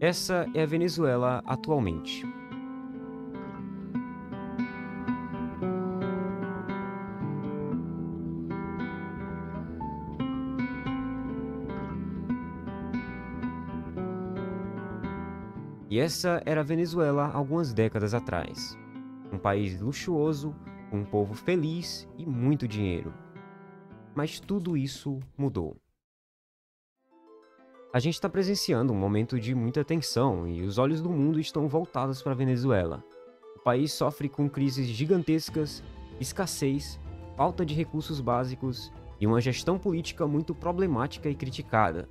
Essa é a Venezuela atualmente. E essa era a Venezuela algumas décadas atrás. Um país luxuoso, com um povo feliz e muito dinheiro. Mas tudo isso mudou. A gente está presenciando um momento de muita tensão e os olhos do mundo estão voltados para a Venezuela. O país sofre com crises gigantescas, escassez, falta de recursos básicos e uma gestão política muito problemática e criticada.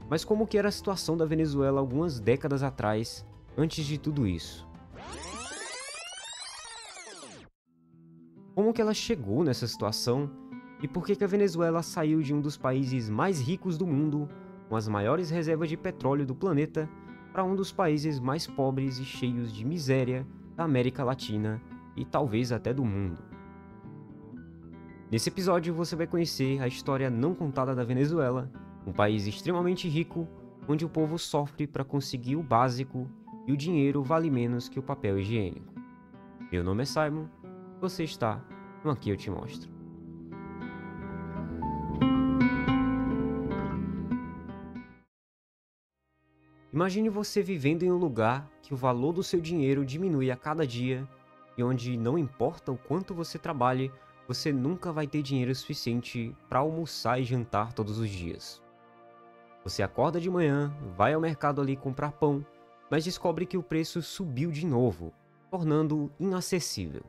Mas como que era a situação da Venezuela algumas décadas atrás, antes de tudo isso? Como que ela chegou nessa situação e por que que a Venezuela saiu de um dos países mais ricos do mundo, com as maiores reservas de petróleo do planeta, para um dos países mais pobres e cheios de miséria da América Latina e talvez até do mundo? Nesse episódio você vai conhecer a história não contada da Venezuela, um país extremamente rico, onde o povo sofre para conseguir o básico e o dinheiro vale menos que o papel higiênico. Meu nome é Simon, você está no Aqui Eu Te Mostro. Imagine você vivendo em um lugar que o valor do seu dinheiro diminui a cada dia e onde não importa o quanto você trabalhe, você nunca vai ter dinheiro suficiente para almoçar e jantar todos os dias. Você acorda de manhã, vai ao mercado ali comprar pão, mas descobre que o preço subiu de novo, tornando inacessível.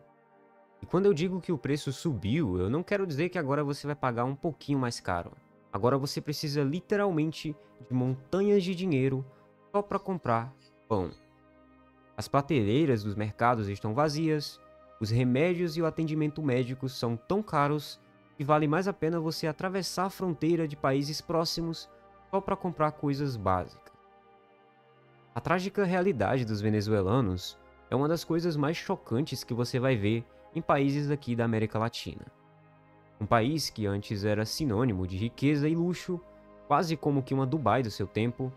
E quando eu digo que o preço subiu, eu não quero dizer que agora você vai pagar um pouquinho mais caro. Agora você precisa literalmente de montanhas de dinheiro só para comprar pão. As prateleiras dos mercados estão vazias, os remédios e o atendimento médico são tão caros que vale mais a pena você atravessar a fronteira de países próximos só para comprar coisas básicas. A trágica realidade dos venezuelanos é uma das coisas mais chocantes que você vai ver em países aqui da América Latina. Um país que antes era sinônimo de riqueza e luxo, quase como que uma Dubai do seu tempo,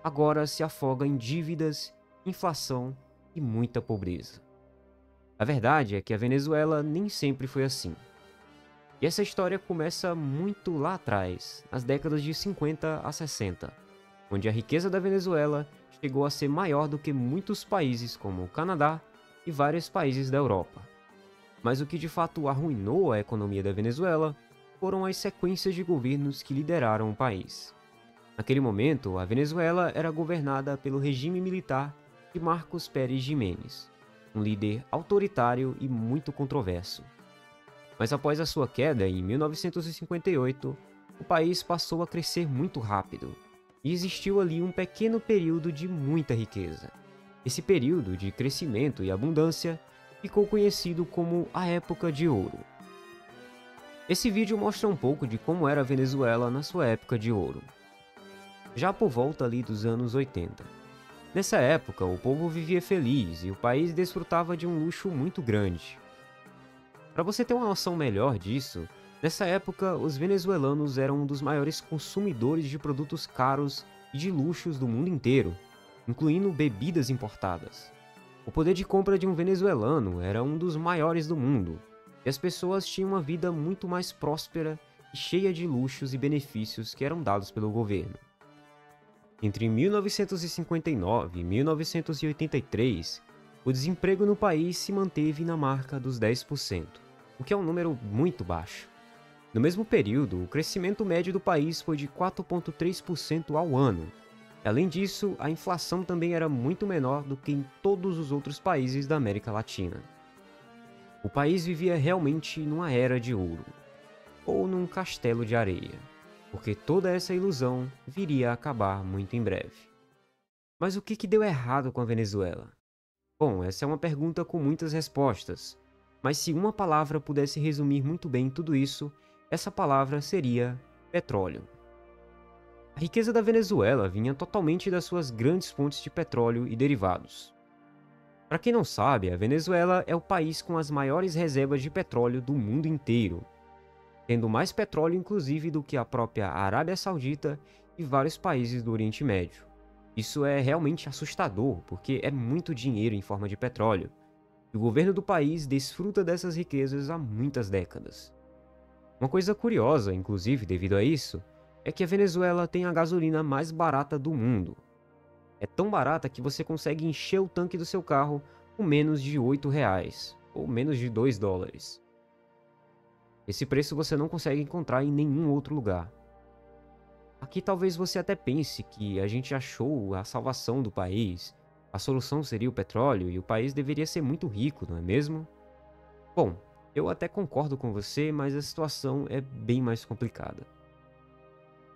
agora se afoga em dívidas, inflação e muita pobreza. A verdade é que a Venezuela nem sempre foi assim. E essa história começa muito lá atrás, nas décadas de 50 a 60, onde a riqueza da Venezuela chegou a ser maior do que muitos países como o Canadá e vários países da Europa. Mas o que de fato arruinou a economia da Venezuela foram as sequências de governos que lideraram o país. Naquele momento, a Venezuela era governada pelo regime militar de Marcos Pérez Jiménez, um líder autoritário e muito controverso. Mas após a sua queda em 1958, o país passou a crescer muito rápido, e existiu ali um pequeno período de muita riqueza. Esse período de crescimento e abundância ficou conhecido como a Época de Ouro. Esse vídeo mostra um pouco de como era a Venezuela na sua época de ouro, já por volta ali dos anos 80. Nessa época, o povo vivia feliz e o país desfrutava de um luxo muito grande. Para você ter uma noção melhor disso, nessa época os venezuelanos eram um dos maiores consumidores de produtos caros e de luxos do mundo inteiro, incluindo bebidas importadas. O poder de compra de um venezuelano era um dos maiores do mundo, e as pessoas tinham uma vida muito mais próspera e cheia de luxos e benefícios que eram dados pelo governo. Entre 1959 e 1983, o desemprego no país se manteve na marca dos 10%, o que é um número muito baixo. No mesmo período, o crescimento médio do país foi de 4,3% ao ano. Além disso, a inflação também era muito menor do que em todos os outros países da América Latina. O país vivia realmente numa era de ouro, ou num castelo de areia, porque toda essa ilusão viria a acabar muito em breve. Mas o que deu errado com a Venezuela? Bom, essa é uma pergunta com muitas respostas, mas se uma palavra pudesse resumir muito bem tudo isso, essa palavra seria petróleo. A riqueza da Venezuela vinha totalmente das suas grandes fontes de petróleo e derivados. Para quem não sabe, a Venezuela é o país com as maiores reservas de petróleo do mundo inteiro, tendo mais petróleo inclusive do que a própria Arábia Saudita e vários países do Oriente Médio. Isso é realmente assustador, porque é muito dinheiro em forma de petróleo, e o governo do país desfruta dessas riquezas há muitas décadas. Uma coisa curiosa, inclusive, devido a isso, é que a Venezuela tem a gasolina mais barata do mundo. É tão barata que você consegue encher o tanque do seu carro com menos de R$ 8, ou menos de US$ 2. Esse preço você não consegue encontrar em nenhum outro lugar. Aqui talvez você até pense que a gente achou a salvação do país, a solução seria o petróleo e o país deveria ser muito rico, não é mesmo? Bom, eu até concordo com você, mas a situação é bem mais complicada.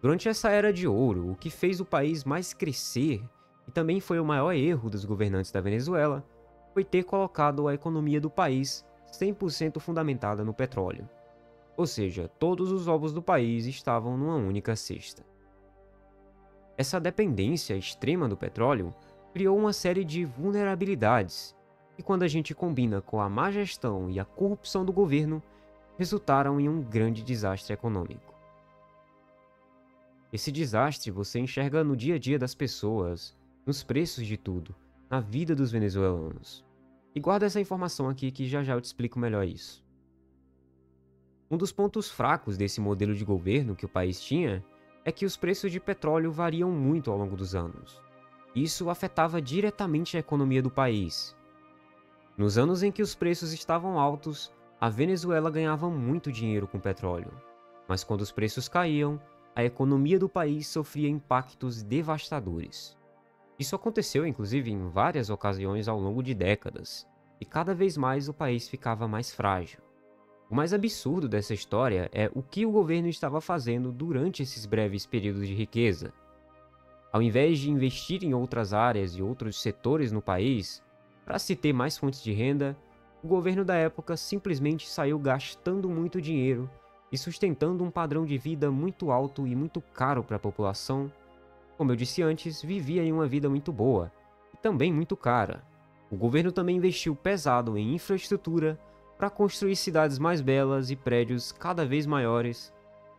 Durante essa era de ouro, o que fez o país mais crescer, e também foi o maior erro dos governantes da Venezuela, foi ter colocado a economia do país 100% fundamentada no petróleo. Ou seja, todos os ovos do país estavam numa única cesta. Essa dependência extrema do petróleo criou uma série de vulnerabilidades, e quando a gente combina com a má gestão e a corrupção do governo, resultaram em um grande desastre econômico. Esse desastre você enxerga no dia a dia das pessoas, nos preços de tudo, na vida dos venezuelanos. E guarda essa informação aqui que já já eu te explico melhor isso. Um dos pontos fracos desse modelo de governo que o país tinha é que os preços de petróleo variam muito ao longo dos anos. Isso afetava diretamente a economia do país. Nos anos em que os preços estavam altos, a Venezuela ganhava muito dinheiro com petróleo. Mas quando os preços caíam, a economia do país sofria impactos devastadores. Isso aconteceu inclusive em várias ocasiões ao longo de décadas, e cada vez mais o país ficava mais frágil. O mais absurdo dessa história é o que o governo estava fazendo durante esses breves períodos de riqueza. Ao invés de investir em outras áreas e outros setores no país, para se ter mais fontes de renda, o governo da época simplesmente saiu gastando muito dinheiro e sustentando um padrão de vida muito alto e muito caro para a população. Como eu disse antes, vivia em uma vida muito boa e também muito cara. O governo também investiu pesado em infraestrutura para construir cidades mais belas e prédios cada vez maiores,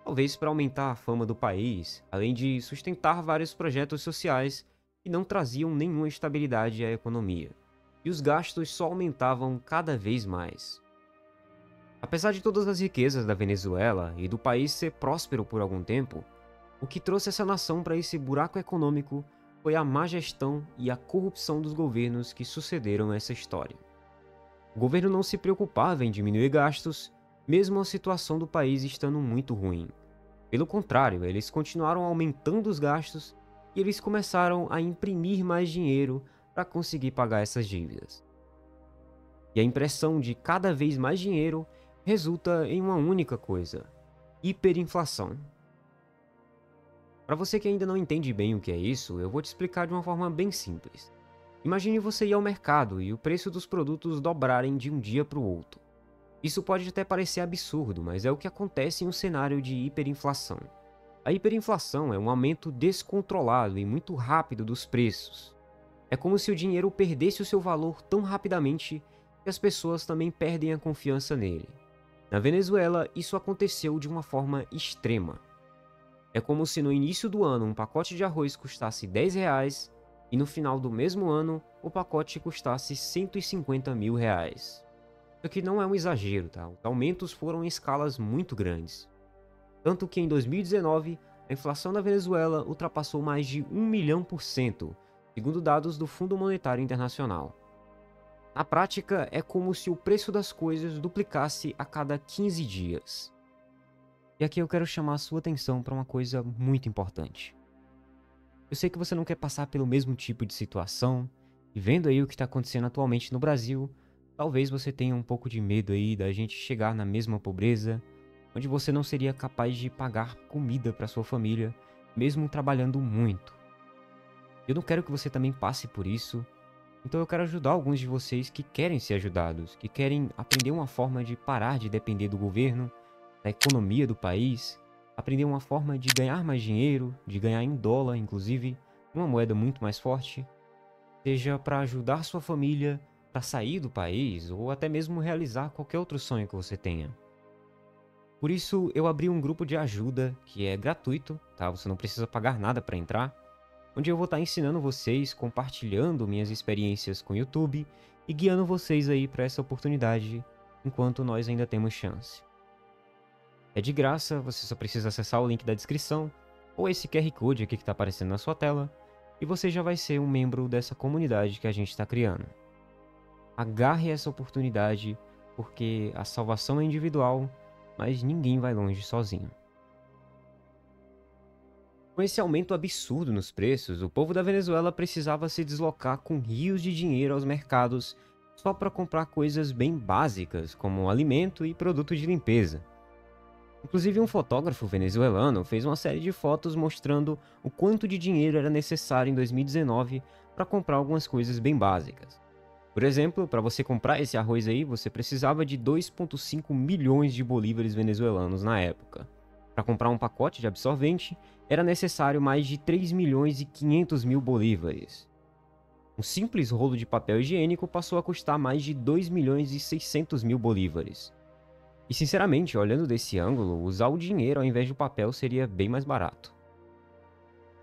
talvez para aumentar a fama do país, além de sustentar vários projetos sociais que não traziam nenhuma estabilidade à economia. E os gastos só aumentavam cada vez mais. Apesar de todas as riquezas da Venezuela e do país ser próspero por algum tempo, o que trouxe essa nação para esse buraco econômico foi a má gestão e a corrupção dos governos que sucederam essa história. O governo não se preocupava em diminuir gastos, mesmo a situação do país estando muito ruim. Pelo contrário, eles continuaram aumentando os gastos e eles começaram a imprimir mais dinheiro para conseguir pagar essas dívidas. E a impressão de cada vez mais dinheiro resulta em uma única coisa: hiperinflação. Para você que ainda não entende bem o que é isso, eu vou te explicar de uma forma bem simples. Imagine você ir ao mercado e o preço dos produtos dobrarem de um dia para o outro. Isso pode até parecer absurdo, mas é o que acontece em um cenário de hiperinflação. A hiperinflação é um aumento descontrolado e muito rápido dos preços. É como se o dinheiro perdesse o seu valor tão rapidamente que as pessoas também perdem a confiança nele. Na Venezuela, isso aconteceu de uma forma extrema. É como se no início do ano um pacote de arroz custasse R$ 10 e no final do mesmo ano o pacote custasse R$ 150 mil. Isso aqui não é um exagero, tá? Os aumentos foram em escalas muito grandes. Tanto que em 2019, a inflação na Venezuela ultrapassou mais de 1 milhão%, segundo dados do Fundo Monetário Internacional. Na prática, é como se o preço das coisas duplicasse a cada 15 dias. E aqui eu quero chamar a sua atenção para uma coisa muito importante. Eu sei que você não quer passar pelo mesmo tipo de situação, e vendo aí o que está acontecendo atualmente no Brasil, talvez você tenha um pouco de medo aí da gente chegar na mesma pobreza, onde você não seria capaz de pagar comida para sua família, mesmo trabalhando muito. Eu não quero que você também passe por isso, então eu quero ajudar alguns de vocês que querem ser ajudados, que querem aprender uma forma de parar de depender do governo, da economia do país, aprender uma forma de ganhar mais dinheiro, de ganhar em dólar, inclusive, uma moeda muito mais forte, seja para ajudar sua família, para sair do país ou até mesmo realizar qualquer outro sonho que você tenha. Por isso, eu abri um grupo de ajuda que é gratuito, tá? Você não precisa pagar nada para entrar. onde eu vou estar ensinando vocês, compartilhando minhas experiências com o YouTube e guiando vocês aí para essa oportunidade enquanto nós ainda temos chance. É de graça, você só precisa acessar o link da descrição ou esse QR Code aqui que está aparecendo na sua tela e você já vai ser um membro dessa comunidade que a gente está criando. Agarre essa oportunidade porque a salvação é individual, mas ninguém vai longe sozinho. Com esse aumento absurdo nos preços, o povo da Venezuela precisava se deslocar com rios de dinheiro aos mercados só para comprar coisas bem básicas, como alimento e produto de limpeza. Inclusive, um fotógrafo venezuelano fez uma série de fotos mostrando o quanto de dinheiro era necessário em 2019 para comprar algumas coisas bem básicas. Por exemplo, para você comprar esse arroz aí, você precisava de 2,5 milhões de bolívares venezuelanos na época. Para comprar um pacote de absorvente, era necessário mais de 3 milhões e 500 mil bolívares. Um simples rolo de papel higiênico passou a custar mais de 2 milhões e 600 mil bolívares. E sinceramente, olhando desse ângulo, usar o dinheiro ao invés do papel seria bem mais barato.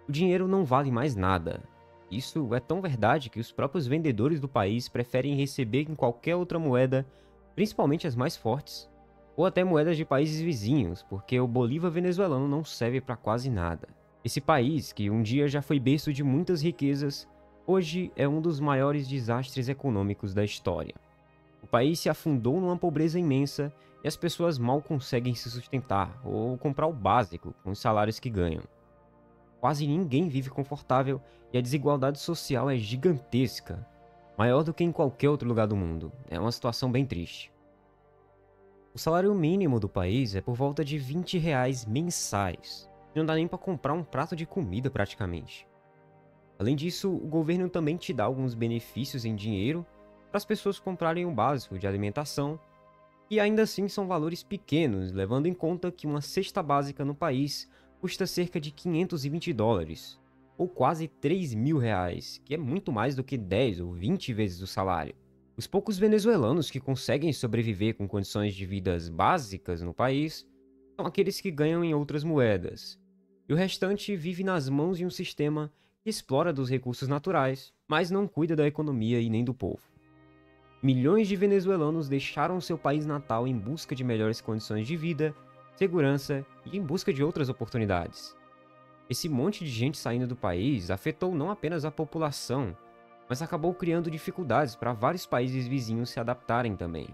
O dinheiro não vale mais nada. Isso é tão verdade que os próprios vendedores do país preferem receber em qualquer outra moeda, principalmente as mais fortes, ou até moedas de países vizinhos, porque o bolívar venezuelano não serve para quase nada. Esse país, que um dia já foi berço de muitas riquezas, hoje é um dos maiores desastres econômicos da história. O país se afundou numa pobreza imensa e as pessoas mal conseguem se sustentar ou comprar o básico com os salários que ganham. Quase ninguém vive confortável e a desigualdade social é gigantesca, maior do que em qualquer outro lugar do mundo. É uma situação bem triste. O salário mínimo do país é por volta de R$ 20 mensais. Não dá nem para comprar um prato de comida praticamente. Além disso, o governo também te dá alguns benefícios em dinheiro para as pessoas comprarem o básico de alimentação, e ainda assim são valores pequenos, levando em conta que uma cesta básica no país custa cerca de $520, ou quase R$ 3.000, que é muito mais do que 10 ou 20 vezes o salário. Os poucos venezuelanos que conseguem sobreviver com condições de vida básicas no país são aqueles que ganham em outras moedas, e o restante vive nas mãos de um sistema que explora dos recursos naturais, mas não cuida da economia e nem do povo. Milhões de venezuelanos deixaram seu país natal em busca de melhores condições de vida, segurança e em busca de outras oportunidades. Esse monte de gente saindo do país afetou não apenas a população, mas acabou criando dificuldades para vários países vizinhos se adaptarem também.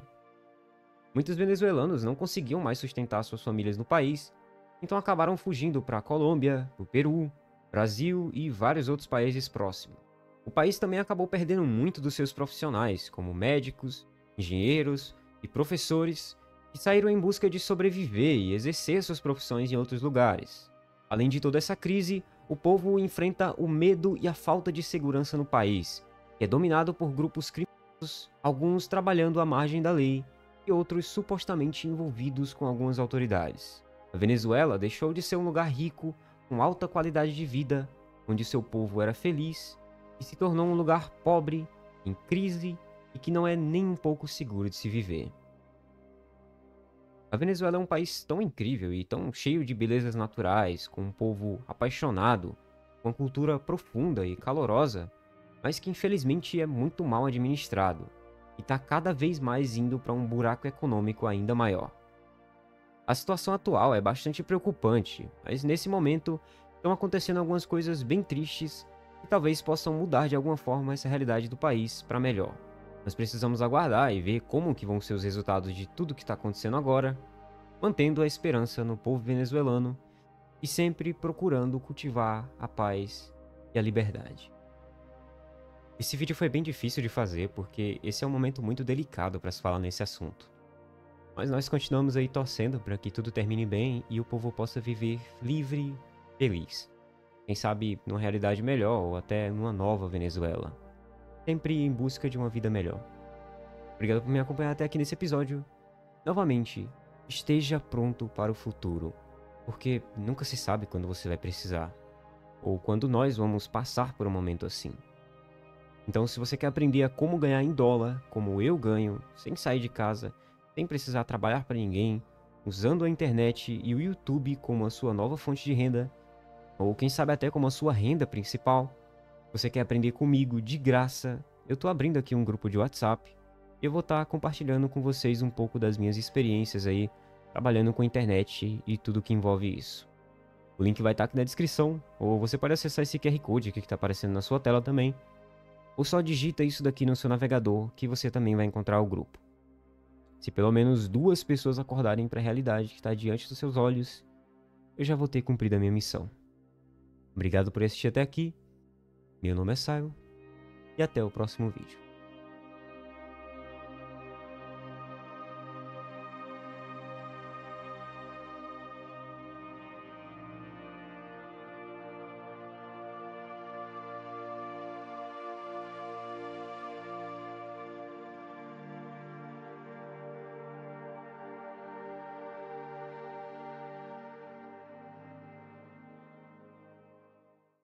Muitos venezuelanos não conseguiam mais sustentar suas famílias no país, então acabaram fugindo para a Colômbia, o Peru, Brasil e vários outros países próximos. O país também acabou perdendo muito dos seus profissionais, como médicos, engenheiros e professores, que saíram em busca de sobreviver e exercer suas profissões em outros lugares. Além de toda essa crise, o povo enfrenta o medo e a falta de segurança no país, que é dominado por grupos criminosos, alguns trabalhando à margem da lei e outros supostamente envolvidos com algumas autoridades. A Venezuela deixou de ser um lugar rico, com alta qualidade de vida, onde seu povo era feliz, e se tornou um lugar pobre, em crise e que não é nem um pouco seguro de se viver. A Venezuela é um país tão incrível e tão cheio de belezas naturais, com um povo apaixonado, com uma cultura profunda e calorosa, mas que infelizmente é muito mal administrado e está cada vez mais indo para um buraco econômico ainda maior. A situação atual é bastante preocupante, mas nesse momento estão acontecendo algumas coisas bem tristes que talvez possam mudar de alguma forma essa realidade do país para melhor. Nós precisamos aguardar e ver como que vão ser os resultados de tudo que está acontecendo agora, mantendo a esperança no povo venezuelano e sempre procurando cultivar a paz e a liberdade. Esse vídeo foi bem difícil de fazer porque esse é um momento muito delicado para se falar nesse assunto. Mas nós continuamos aí torcendo para que tudo termine bem e o povo possa viver livre, feliz. Quem sabe numa realidade melhor ou até numa nova Venezuela. Sempre em busca de uma vida melhor. Obrigado por me acompanhar até aqui nesse episódio. Novamente, esteja pronto para o futuro, porque nunca se sabe quando você vai precisar, ou quando nós vamos passar por um momento assim. Então, se você quer aprender a como ganhar em dólar, como eu ganho, sem sair de casa, sem precisar trabalhar para ninguém, usando a internet e o YouTube como a sua nova fonte de renda, ou quem sabe até como a sua renda principal, você quer aprender comigo de graça, eu tô abrindo aqui um grupo de WhatsApp e eu vou estar compartilhando com vocês um pouco das minhas experiências aí trabalhando com internet e tudo que envolve isso. O link vai estar aqui na descrição, ou você pode acessar esse QR Code aqui que está aparecendo na sua tela também, ou só digita isso daqui no seu navegador que você também vai encontrar o grupo. Se pelo menos 2 pessoas acordarem para a realidade que está diante dos seus olhos, eu já vou ter cumprido a minha missão. Obrigado por assistir até aqui, meu nome é Saio, e até o próximo vídeo.